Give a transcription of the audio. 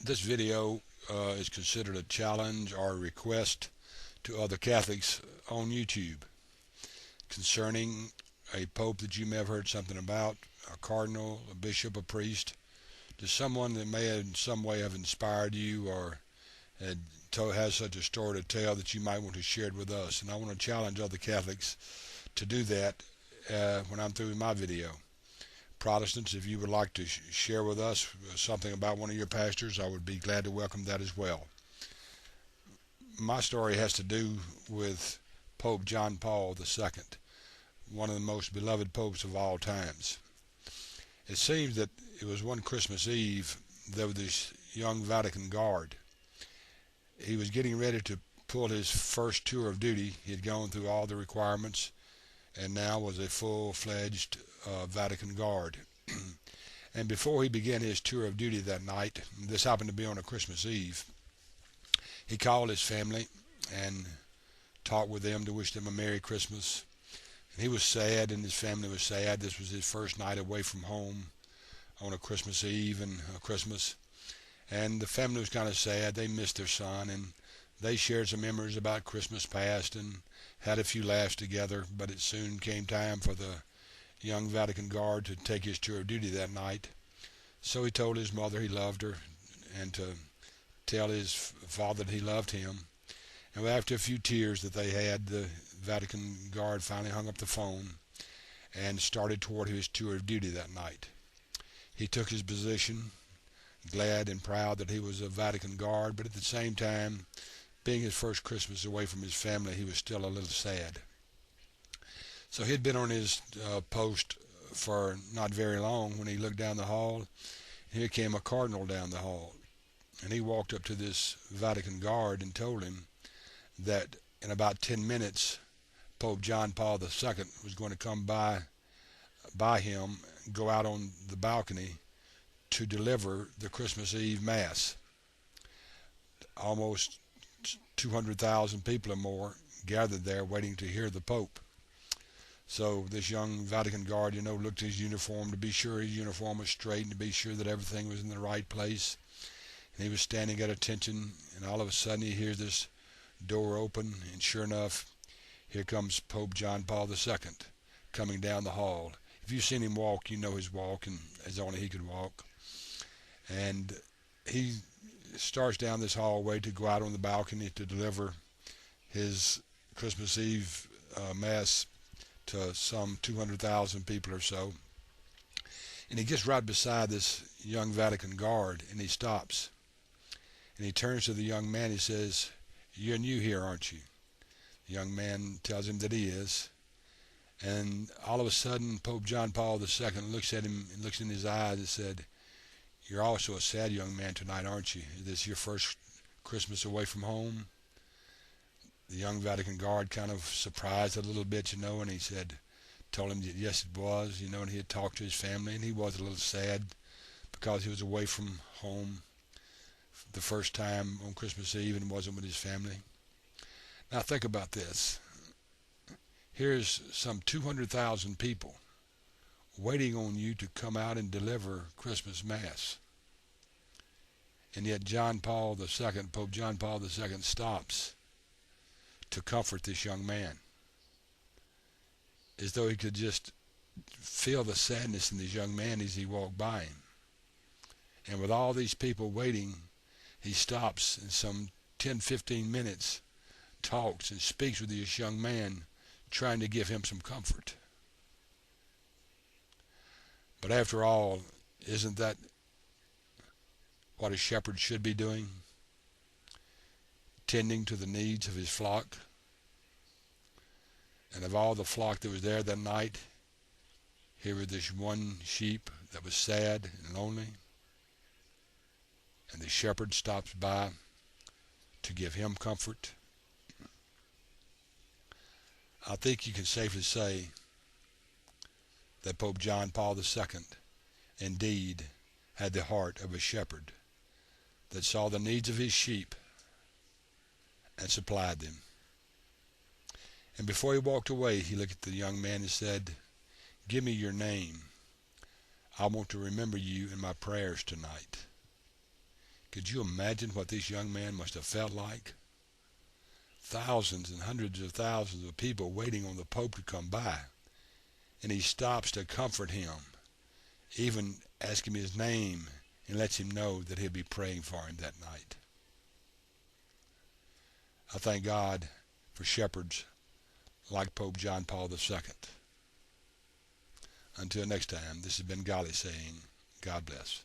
This video is considered a challenge or a request to other Catholics on YouTube concerning a pope that you may have heard something about, a cardinal, a bishop, a priest, to someone that may in some way have inspired you or has such a story to tell that you might want to share it with us. And I want to challenge other Catholics to do that when I'm through with my video. Protestants, if you would like to share with us something about one of your pastors, I would be glad to welcome that as well. My story has to do with Pope John Paul II, one of the most beloved popes of all times. It seems that it was one Christmas Eve, there was this young Vatican guard. He was getting ready to pull his first tour of duty. He had gone through all the requirements and now was a full-fledged Vatican guard. And before he began his tour of duty that night, this happened to be on a Christmas Eve, he called his family and talked with them to wish them a Merry Christmas. And he was sad, and his family was sad. This was his first night away from home on a Christmas Eve and Christmas. And the family was kind of sad. They missed their son, and they shared some memories about Christmas past and had a few laughs together. But it soon came time for the young Vatican guard to take his tour of duty that night. So he told his mother he loved her and to tell his father that he loved him. And after a few tears that they had, the Vatican guard finally hung up the phone and started toward his tour of duty that night. He took his position, glad and proud that he was a Vatican guard, but at the same time, being his first Christmas away from his family, he was still a little sad. So he had been on his post for not very long when he looked down the hall, and here came a cardinal down the hall. And he walked up to this Vatican guard and told him that in about 10 minutes, Pope John Paul II was going to come by him, go out on the balcony to deliver the Christmas Eve Mass. Almost 200,000 people or more gathered there waiting to hear the Pope. So this young Vatican guard, looked at his uniform to be sure his uniform was straight and to be sure that everything was in the right place. And he was standing at attention, and all of a sudden he hears this door open, and sure enough, here comes Pope John Paul II coming down the hall. If you've seen him walk, you know his walk, and as only he could walk. And he starts down this hallway to go out on the balcony to deliver his Christmas Eve Mass to some 200,000 people or so. And he gets right beside this young Vatican guard, and he stops. And he turns to the young man. He says, "You're new here, aren't you?" The young man tells him that he is. And all of a sudden, Pope John Paul II looks at him and looks in his eyes and said, "You're also a sad young man tonight, aren't you? Is this your first Christmas away from home?" The young Vatican guard kind of surprised a little bit, and he told him that yes, it was, and he had talked to his family, and he was a little sad because he was away from home the first time on Christmas Eve and wasn't with his family. Now think about this. Here's some 200,000 people waiting on you to come out and deliver Christmas Mass. And yet Pope John Paul II stops to comfort this young man, as though he could just feel the sadness in this young man as he walked by him. And with all these people waiting, he stops and some 10-15 minutes talks and speaks with this young man, trying to give him some comfort. But after all, isn't that what a shepherd should be doing? Tending to the needs of his flock. And of all the flock that was there that night, here was this one sheep that was sad and lonely. And the shepherd stops by to give him comfort. I think you can safely say that Pope John Paul II indeed had the heart of a shepherd that saw the needs of his sheep and supplied them. And before he walked away, he looked at the young man and said, "Give me your name. I want to remember you in my prayers tonight. Could you imagine what this young man must have felt like? Thousands and hundreds of thousands of people waiting on the Pope to come by, and he stops to comfort him, even ask him his name, and lets him know that he'll be praying for him that night. I thank God for shepherds like Pope John Paul II. Until next time, this has been Golly saying, God bless.